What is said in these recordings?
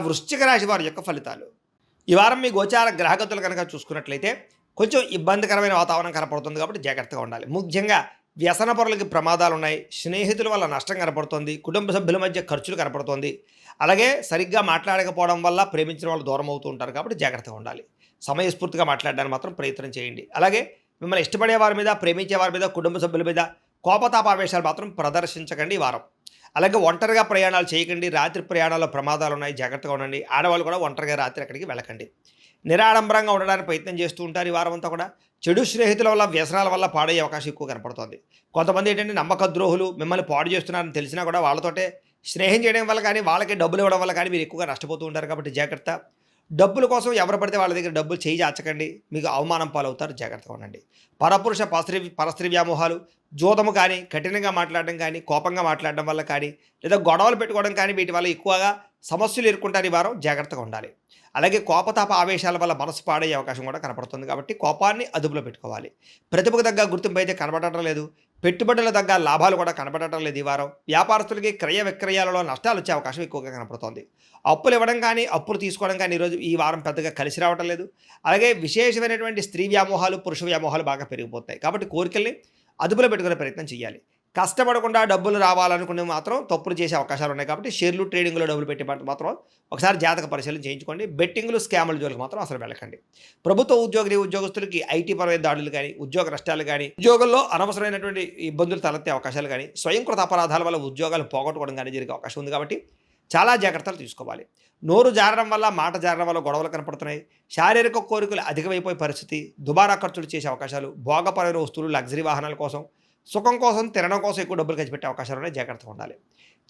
వృశ్చిక రాశి వారి యొక్క ఫలితాలు. ఈ వారం మీ గోచార గ్రహగతులు కనుక చూసుకున్నట్లయితే కొంచెం ఇబ్బందికరమైన వాతావరణం కనపడుతుంది కాబట్టి జాగ్రత్తగా ఉండాలి. ముఖ్యంగా వ్యసన పరులకి ప్రమాదాలు ఉన్నాయి. స్నేహితుల వల్ల నష్టం కనపడుతుంది. కుటుంబ సభ్యుల మధ్య ఖర్చులు కనపడుతుంది. అలాగే సరిగ్గా మాట్లాడకపోవడం వల్ల ప్రేమించిన వాళ్ళు దూరం అవుతూ ఉంటారు కాబట్టి జాగ్రత్తగా ఉండాలి. సమయస్ఫూర్తిగా మాట్లాడడానికి మాత్రం ప్రయత్నం చేయండి. అలాగే మిమ్మల్ని ఇష్టపడే వారి మీద, ప్రేమించే వారి మీద, కుటుంబ సభ్యుల మీద కోపతాపావేశాలు మాత్రం ప్రదర్శించకండి ఈ వారం. అలాగే ఒంటరిగా ప్రయాణాలు చేయకండి. రాత్రి ప్రయాణాల్లో ప్రమాదాలు ఉన్నాయి, జాగ్రత్తగా ఉండండి. ఆడవాళ్ళు కూడా ఒంటరిగా రాత్రి ఎక్కడికి వెళ్ళకండి. నిరాడంబరంగా ఉండడానికి ప్రయత్నం చేస్తూ ఉంటారు ఈ వారం అంతా కూడా. చెడు స్నేహితుల వల్ల, వ్యసనాల వల్ల పాడయ్యే అవకాశం ఎక్కువ కనపడుతుంది. కొంతమంది ఏంటంటే నమ్మక ద్రోహులు మిమ్మల్ని పాడు చేస్తున్నారని తెలిసినా కూడా వాళ్ళతోటే స్నేహం చేయడం వల్ల కానీ, వాళ్ళకి డబ్బులు ఇవ్వడం వల్ల కానీ మీరు ఎక్కువగా నష్టపోతూ ఉంటారు కాబట్టి జాగ్రత్త. డబ్బుల కోసం ఎవరు పడితే వాళ్ళ దగ్గర డబ్బులు చేయి చాచకండి. మీకు అవమానం పాలవుతారు, జాగ్రత్తగా ఉండండి. పరపురుష పరస్త్రీ వ్యామోహాలు, జోదము కానీ, కఠినంగా మాట్లాడడం కానీ, కోపంగా మాట్లాడడం వల్ల కానీ, లేదా గొడవలు పెట్టుకోవడం కానీ వీటి వల్ల ఎక్కువగా సమస్యలు ఎదుర్కొంటారు ఈ వారం, జాగ్రత్తగా ఉండాలి. అలాగే కోపతాప ఆవేశాల వల్ల మనసు పాడయ్యే అవకాశం కూడా కనపడుతుంది కాబట్టి కోపాన్ని అదుపులో పెట్టుకోవాలి. ప్రతిభకు తగ్గ గుర్తింపు అయితే కనబడటం లేదు. పెట్టుబడుల తగ్గ లాభాలు కూడా కనబడటం లేదు ఈ వారం. వ్యాపారస్తులకి క్రయ విక్రయాలలో నష్టాలు వచ్చే అవకాశం ఎక్కువగా కనపడుతోంది. అప్పులు ఇవ్వడం కానీ, అప్పులు తీసుకోవడం కానీ ఈరోజు ఈ వారం పెద్దగా కలిసి రావటం లేదు. అలాగే విశేషమైనటువంటి స్త్రీ వ్యామోహాలు, పురుష వ్యామోహాలు బాగా పెరిగిపోతాయి కాబట్టి కోరికల్ని అదుపులో పెట్టుకునే ప్రయత్నం చేయాలి. కష్టపడకుండా డబ్బులు రావాలనుకునే మాత్రం తప్పులు చేసే అవకాశాలు ఉన్నాయి కాబట్టి షేర్లు, ట్రేడింగ్లో డబ్బులు పెట్టే మాత్రం ఒకసారి జాతక పరిశీలన చేయించుకోండి. బెట్టింగ్లు, స్కాముల జోలికి మాత్రం అసలు వెళ్ళకండి. ప్రభుత్వ ఉద్యోగస్తులకి ఐటీ పరమైన దాడులు కానీ, ఉద్యోగ నష్టాలు కానీ, ఉద్యోగంలో అనవసరమైనటువంటి ఇబ్బందులు తలెత్తే అవకాశాలు కానీ, స్వయంకృత అపరాధాల వల్ల ఉద్యోగాలు పోగొట్టుకోవడం కానీ జరిగే అవకాశం ఉంది కాబట్టి చాలా జాగ్రత్తలు తీసుకోవాలి. నోరు జారడం వల్ల, మాట జారడం వల్ల గొడవలు కనపడుతున్నాయి. శారీరక కోరికలు అధికమైపోయే పరిస్థితి, దుబారా ఖర్చులు చేసే అవకాశాలు, భోగపరమైన వస్తువులు, లగ్జరీ వాహనాల కోసం, సుఖం కోసం, తినడం కోసం ఎక్కువ డబ్బులు ఖర్చు పెట్టే అవకాశాలు ఉన్నాయి, జాగ్రత్తగా ఉండాలి.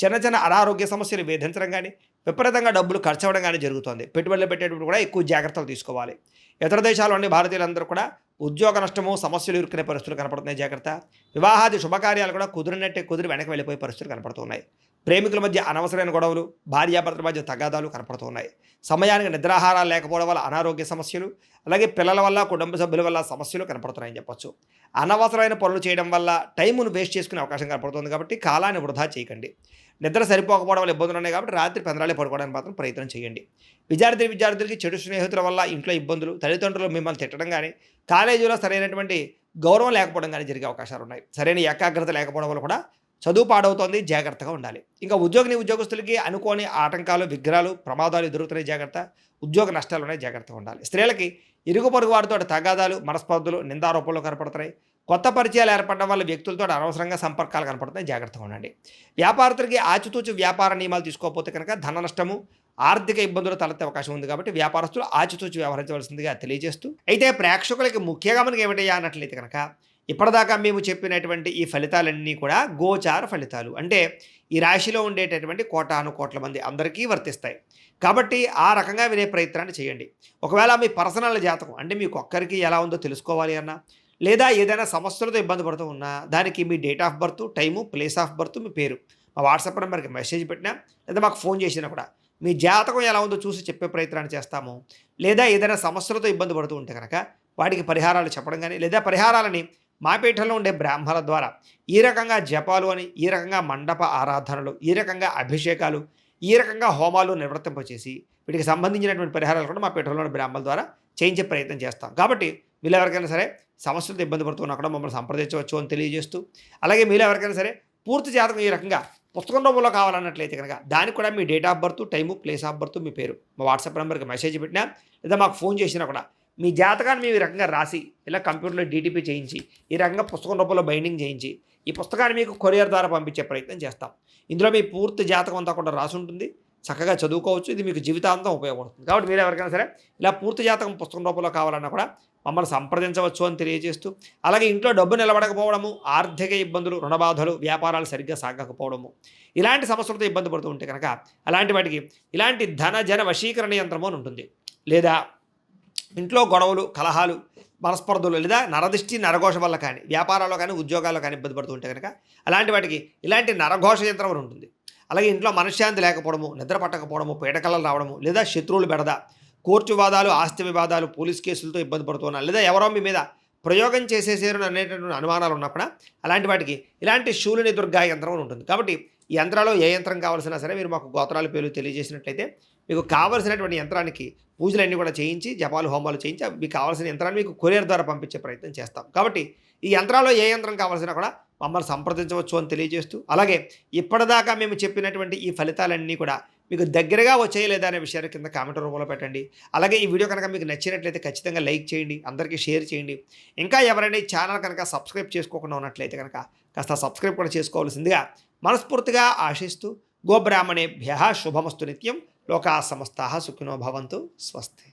చిన్న చిన్న అనారోగ్య సమస్యలు వేధించడం కానీ, విపరీతంగా డబ్బులు ఖర్చు అవ్వడం కానీ జరుగుతుంది. పెట్టుబడులు పెట్టేటప్పుడు కూడా ఎక్కువ జాగ్రత్తలు తీసుకోవాలి. ఇతర దేశాల్లోని భారతీయులందరూ కూడా ఉద్యోగ నష్టము, సమస్యలు ఎదుర్కొనే పరిస్థితులు కనపడుతున్నాయి, జాగ్రత్త. వివాహాది శుభకార్యాలు కూడా కుదిరి వెనక్కి వెళ్ళిపోయే పరిస్థితులు కనపడుతున్నాయి. ప్రేమికుల మధ్య అనవసరమైన గొడవలు, భార్యాభర్తల మధ్య తగాదాలు కనపడుతున్నాయి. సమయానికి నిద్రాహారాలు లేకపోవడం వల్ల అనారోగ్య సమస్యలు, అలాగే పిల్లల వల్ల, కుటుంబ సభ్యుల వల్ల సమస్యలు కనపడుతున్నాయని చెప్పొచ్చు. అనవసరమైన పనులు చేయడం వల్ల టైమును వేస్ట్ చేసుకునే అవకాశం కనపడుతుంది కాబట్టి కాలాన్ని వృధా చేయకండి. నిద్ర సరిపోకపోవడం వల్ల ఇబ్బందులు ఉన్నాయి కాబట్టి రాత్రి పెందరాలే పడుకోవడానికి మాత్రం ప్రయత్నం చేయండి. విద్యార్థులకి చెడు స్నేహితుల వల్ల ఇంట్లో ఇబ్బందులు, తల్లిదండ్రులు మిమ్మల్ని తిట్టడం కానీ, కాలేజీలో సరైనటువంటి గౌరవం లేకపోవడం కానీ జరిగే అవకాశాలు ఉన్నాయి. సరైన ఏకాగ్రత లేకపోవడం వల్ల కూడా చదువు పాడవుతోంది, జాగ్రత్తగా ఉండాలి. ఇంకా ఉద్యోగస్తులకి అనుకోని ఆటంకాలు, విఘ్నాలు, ప్రమాదాలు ఎదురుతున్నాయి, జాగ్రత్త. ఉద్యోగ నష్టాలు ఉన్నాయి, జాగ్రత్తగా ఉండాలి. స్త్రీలకి ఇరుగు పొరుగు వారితో తగాదాలు, మనస్పర్ధలు, నిందారోపణలు కనపడుతున్నాయి. కొత్త పరిచయాలు ఏర్పడడం వల్ల వ్యక్తులతో అనవసరంగా సంపర్కాలు కనపడుతున్నాయి, జాగ్రత్తగా ఉండండి. వ్యాపారస్తులకి ఆచితూచి వ్యాపార నియమాలు తీసుకోకపోతే కనుక ధన నష్టము, ఆర్థిక ఇబ్బందులు తలెత్తే అవకాశం ఉంది కాబట్టి వ్యాపారస్తులు ఆచితూచి వ్యవహరించవలసిందిగా తెలియజేస్తూ, అయితే ప్రేక్షకులకి ముఖ్యంగా మనకి ఏమిటయ్యా అన్నట్లయితే కనుక ఇప్పటిదాకా మేము చెప్పినటువంటి ఈ ఫలితాలన్నీ కూడా గోచార ఫలితాలు, అంటే ఈ రాశిలో ఉండేటటువంటి కోటాను కోట్ల మంది అందరికీ వర్తిస్తాయి కాబట్టి ఆ రకంగా వినే ప్రయత్నాన్ని చేయండి. ఒకవేళ మీ పర్సనల్ జాతకం అంటే మీకు ఒక్కరికి ఎలా ఉందో తెలుసుకోవాలి అన్నా, లేదా ఏదైనా సమస్యలతో ఇబ్బంది పడుతూ ఉన్నా దానికి మీ date of birth, time, place of birth, మీ పేరు మా వాట్సాప్ నెంబర్కి మెసేజ్ పెట్టినా, లేదా మాకు ఫోన్ చేసినా కూడా మీ జాతకం ఎలా ఉందో చూసి చెప్పే ప్రయత్నాన్ని చేస్తాము. లేదా ఏదైనా సమస్యలతో ఇబ్బంది పడుతూ ఉంటే కనుక వాటికి పరిహారాలు చెప్పడం కానీ, లేదా పరిహారాలని మా పీఠంలో ఉండే బ్రాహ్మణుల ద్వారా ఈ రకంగా జపాలు అని, ఈ రకంగా మండప ఆరాధనలు, ఈ రకంగా అభిషేకాలు, ఈ రకంగా హోమాలు నిర్వర్తింపచేసి వీటికి సంబంధించినటువంటి పరిహారాలు కూడా మా పీఠంలోని బ్రాహ్మణుల ద్వారా చేయించే ప్రయత్నం చేస్తాం. కాబట్టి వీళ్ళు ఎవరికైనా సరే సమస్యలతో ఇబ్బంది పడుతున్నా కూడా మమ్మల్ని సంప్రదించవచ్చు అని తెలియజేస్తూ, అలాగే మీరు ఎవరికైనా సరే పూర్తి జాతకం ఈ రకంగా పుస్తకం రూపంలో కావాలన్నట్లయితే కనుక దానికి కూడా మీ date of birth, time, place of birth, మీ పేరు మా వాట్సాప్ నెంబర్కి మెసేజ్ పెట్టినా, లేదా మాకు ఫోన్ చేసినా కూడా మీ జాతకాన్ని మేము ఈ రకంగా రాసి ఇలా కంప్యూటర్లో డీటీపీ చేయించి ఈ రకంగా పుస్తకం రూపంలో బైండింగ్ చేయించి ఈ పుస్తకాన్ని మీకు కొరియర్ ద్వారా పంపించే ప్రయత్నం చేస్తాం. ఇందులో మీ పూర్తి జాతకం అంతా కూడా రాసి ఉంటుంది, చక్కగా చదువుకోవచ్చు. ఇది మీకు జీవితాంతం ఉపయోగపడుతుంది. కాబట్టి మీరు ఎవరికైనా సరే ఇలా పూర్తి జాతకం పుస్తకం రూపంలో కావాలన్నా కూడా మమ్మల్ని సంప్రదించవచ్చు అని తెలియజేస్తూ, అలాగే ఇంట్లో డబ్బు నిలబడకపోవడము, ఆర్థిక ఇబ్బందులు, రుణబాధలు, వ్యాపారాలు సరిగ్గా సాగకపోవడము, ఇలాంటి సమస్యలతో ఇబ్బంది పడుతూ ఉంటే కనుక అలాంటి వాటికి ఇలాంటి ధన జన వశీకరణ యంత్రము అని ఉంటుంది. లేదా ఇంట్లో గొడవలు, కలహాలు, మనస్పర్ధలు, లేదా నరదిష్టి, నరఘోష వల్ల కానీ, వ్యాపారాల్లో కానీ, ఉద్యోగాల్లో కానీ ఇబ్బంది పడుతూ ఉంటే కనుక అలాంటి వాటికి ఇలాంటి నరఘోష యంత్రం అని ఉంటుంది. అలాగే ఇంట్లో మనశ్శాంతి లేకపోవడము, నిద్ర పట్టకపోవడము, పీడకలలు రావడము, లేదా శత్రువులు బెడద, కోర్టు వివాదాలు, ఆస్తి వివాదాలు, పోలీస్ కేసులతో ఇబ్బంది పడుతున్నారు, లేదా ఎవరో మీ మీద ప్రయోగం చేసేసారు అనేటటువంటి అనుమానాలు ఉన్నప్పుడు అలాంటి వాటికి ఇలాంటి శూలిని దుర్గా యంత్రం ఉంటుంది. కాబట్టి ఈ యంత్రాలు ఏ యంత్రం కావాల్సినా సరే మీరు మాకు గోత్రాల పేర్లు తెలియజేసినట్లయితే మీకు కావాల్సినటువంటి యంత్రానికి పూజలన్నీ కూడా చేయించి, జపాలు, హోమాలు చేయించి మీకు కావాల్సిన యంత్రాన్ని మీకు కొరియర్ ద్వారా పంపించే ప్రయత్నం చేస్తాం. కాబట్టి ఈ యంత్రాల్లో ఏ యంత్రం కావాల్సినా కూడా మమ్మల్ని సంప్రదించవచ్చు అని తెలియజేస్తూ, అలాగే ఇప్పటిదాకా మేము చెప్పినటువంటి ఈ ఫలితాలన్నీ కూడా మీకు దగ్గరగా వచ్చాయి లేదా అనే విషయాన్ని కింద కామెంట్ రూపంలో పెట్టండి. అలాగే ఈ వీడియో కనుక మీకు నచ్చినట్లయితే ఖచ్చితంగా లైక్ చేయండి, అందరికీ షేర్ చేయండి. ఇంకా ఎవరైనా ఈ ఛానల్ కనుక సబ్స్క్రైబ్ చేసుకోకుండా ఉన్నట్లయితే కనుక కాస్త సబ్స్క్రైబ్ కూడా చేసుకోవాల్సిందిగా మనస్ఫూర్తిగా ఆశిస్తూ, గోబ్రాహ్మణేభ్యః శుభమస్తు నిత్యం, లోకా సమస్తాః సుఖినో భవంతు, స్వస్తి.